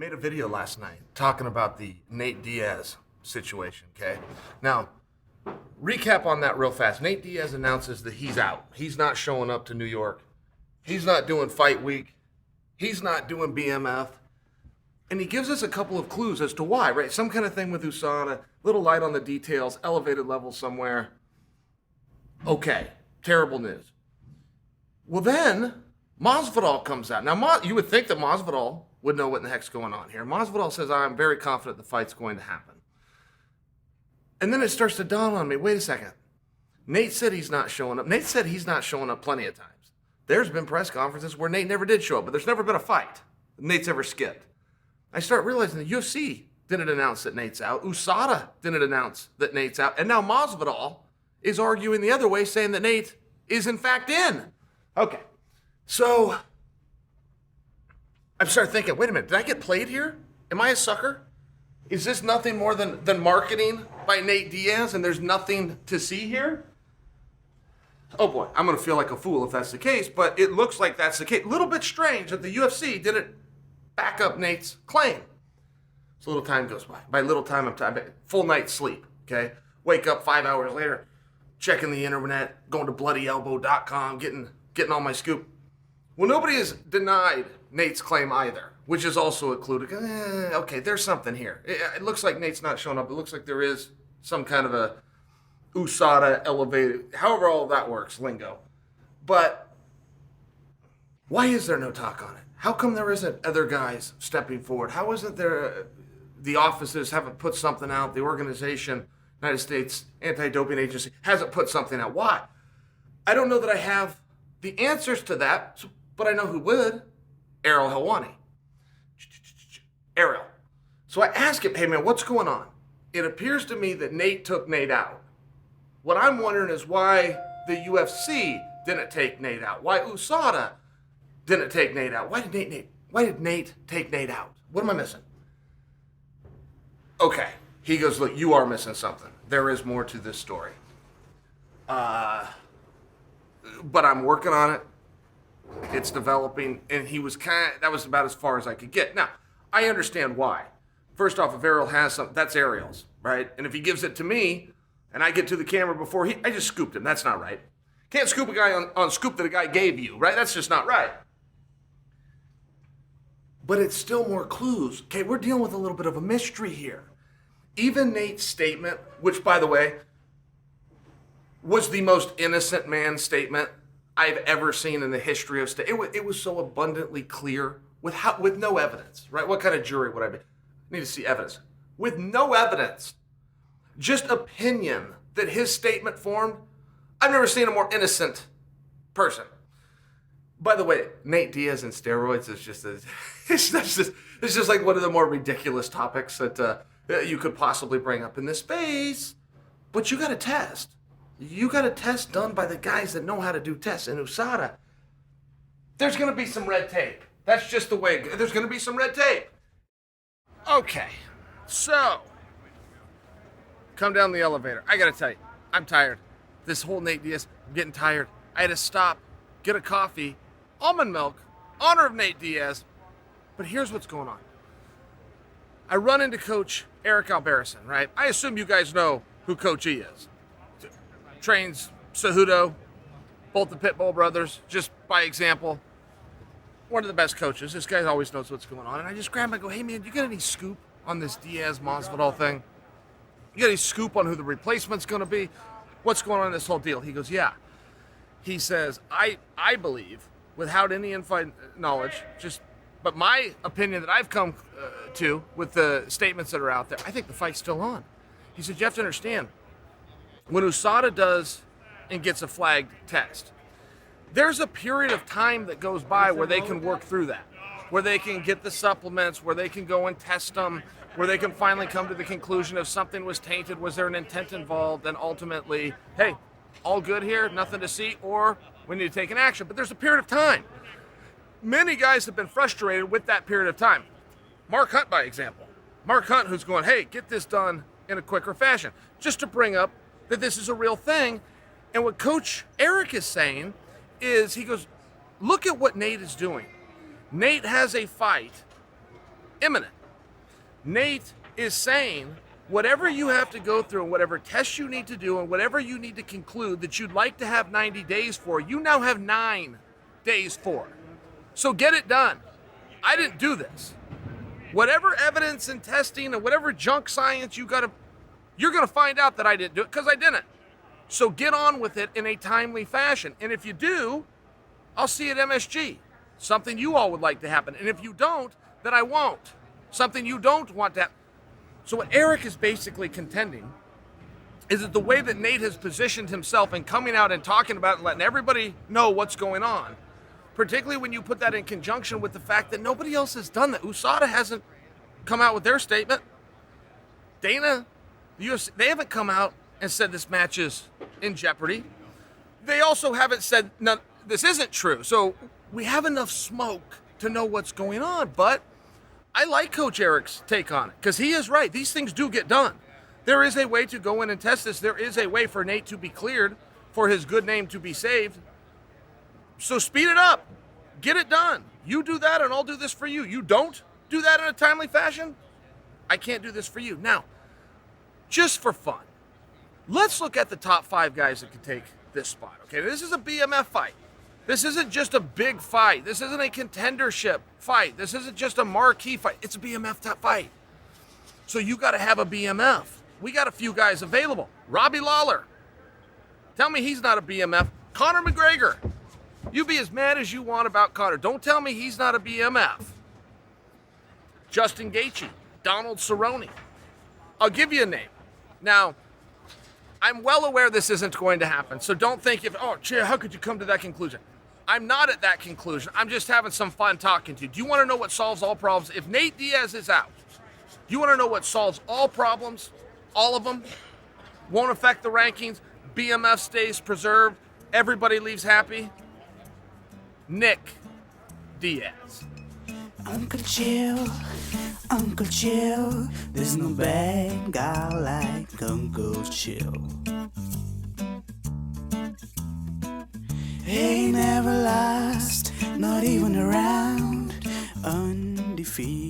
made a video last night talking about the Nate Diaz situation, okay? Now, recap on that real fast. Nate Diaz announces that he's out. He's not showing up to New York. He's not doing Fight Week. He's not doing BMF. And he gives us a couple of clues as to why, right? Some kind of thing with USADA, little light on the details, elevated level somewhere. Okay, terrible news. Well, then Masvidal comes out. Now, you would think that Masvidal would know what in the heck's going on here. Masvidal says, I'm very confident the fight's going to happen. And then it starts to dawn on me, wait a second. Nate said he's not showing up. Nate said he's not showing up plenty of times. There's been press conferences where Nate never did show up, but there's never been a fight Nate's ever skipped. I start realizing the UFC didn't announce that Nate's out. USADA didn't announce that Nate's out. And now Masvidal is arguing the other way, saying that Nate is in fact in. Okay, so I started thinking, wait a minute, did I get played here? Am I a sucker? Is this nothing more than marketing by Nate Diaz and there's nothing to see here? Oh boy, I'm going to feel like a fool if that's the case, but it looks like that's the case. A little bit strange that the UFC didn't back up Nate's claim. So little time goes by. By little time, I'm full night's sleep, okay? Wake up 5 hours later, checking the internet, going to bloodyelbow.com, getting all my scoop. Well, nobody has denied Nate's claim either, which is also a clue to go, okay, there's something here. It looks like Nate's not showing up. It looks like there is some kind of a USADA elevated, however all that works, lingo. But why is there no talk on it? How come there isn't other guys stepping forward? How isn't there, the offices haven't put something out, the organization, United States Anti-Doping Agency, hasn't put something out? Why? I don't know that I have the answers to that, but I know who would. Ariel Helwani. Ariel. So I ask him, hey man, what's going on? It appears to me that Nate took Nate out. What I'm wondering is why the UFC didn't take Nate out. Why USADA didn't take Nate out. Why did Nate take Nate out? What am I missing? Okay. He goes, look, you are missing something. There is more to this story. But I'm working on it. It's developing. And that was about as far as I could get. Now, I understand why. First off, if Ariel has something, that's Ariel's, right? And if he gives it to me, and I get to the camera before I just scooped him. That's not right. Can't scoop a guy on scoop that a guy gave you, right? That's just not right. But it's still more clues. Okay, we're dealing with a little bit of a mystery here. Even Nate's statement, which, by the way, was the most innocent man statement I've ever seen in the history of it was so abundantly clear with no evidence, right? What kind of jury would I be? I need to see evidence. With no evidence, just opinion that his statement formed. I've never seen a more innocent person. By the way, Nate Diaz and steroids is it's just like one of the more ridiculous topics that you could possibly bring up in this space. But you got a test. You got a test done by the guys that know how to do tests. In USADA, there's going to be some red tape. That's just the way. There's going to be some red tape. Okay, so come down the elevator. I got to tell you, I'm tired. This whole Nate Diaz, I'm getting tired. I had to stop, get a coffee, almond milk, honor of Nate Diaz. But here's what's going on. I run into Coach Eric Albarracin, right? I assume you guys know who Coach E is. Trains Cejudo, both the Pitbull brothers, just by example. One of the best coaches. This guy always knows what's going on. And I just grab him and go, hey man, you got any scoop on this Diaz-Masvidal thing? You got any scoop on who the replacement's going to be? What's going on in this whole deal? He goes, yeah. He says, I believe, without any inside knowledge, but my opinion that I've come to with the statements that are out there, I think the fight's still on. He said, you have to understand, when USADA does and gets a flagged test, there's a period of time that goes by where they can work through that, where they can get the supplements, where they can go and test them, where they can finally come to the conclusion if something was tainted, was there an intent involved, and ultimately, hey, all good here, nothing to see, or we need to take an action. But there's a period of time. Many guys have been frustrated with that period of time. Mark Hunt, by example. Mark Hunt, who's going, hey, get this done in a quicker fashion. Just to bring up that this is a real thing. And what Coach Eric is saying is, he goes, look at what Nate is doing. Nate has a fight imminent. Nate is saying whatever you have to go through and whatever tests you need to do and whatever you need to conclude that you'd like to have 90 days for, you now have 9 days for. So get it done. I didn't do this. Whatever evidence and testing and whatever junk science you're going to find out that I didn't do it because I didn't. So get on with it in a timely fashion. And if you do, I'll see you at MSG. Something you all would like to happen. And if you don't, then I won't. Something you don't want to happen. So what Eric is basically contending is that the way that Nate has positioned himself and coming out and talking about it and letting everybody know what's going on, particularly when you put that in conjunction with the fact that nobody else has done that. USADA hasn't come out with their statement. Dana, the UFC, they haven't come out and said this match is in jeopardy. They also haven't said, no, this isn't true. So we have enough smoke to know what's going on. But I like Coach Eric's take on it because he is right. These things do get done. There is a way to go in and test this. There is a way for Nate to be cleared, for his good name to be saved. So speed it up. Get it done. You do that and I'll do this for you. You don't do that in a timely fashion, I can't do this for you. Now, just for fun, let's look at the top 5 guys that could take this spot. Okay, this is a BMF fight. This isn't just a big fight. This isn't a contendership fight. This isn't just a marquee fight. It's a BMF top fight. So you got to have a BMF. We got a few guys available. Robbie Lawler. Tell me he's not a BMF. Conor McGregor. You be as mad as you want about Conor. Don't tell me he's not a BMF. Justin Gaethje. Donald Cerrone. I'll give you a name. Now, I'm well aware this isn't going to happen, so don't think how could you come to that conclusion? I'm not at that conclusion. I'm just having some fun talking to you. Do you want to know what solves all problems? If Nate Diaz is out, do you want to know what solves all problems? All of them? Won't affect the rankings? BMF stays preserved? Everybody leaves happy? Nick Diaz. Uncle Chill, there's no bad guy like Uncle Chill. He never lost, not even a round, undefeated.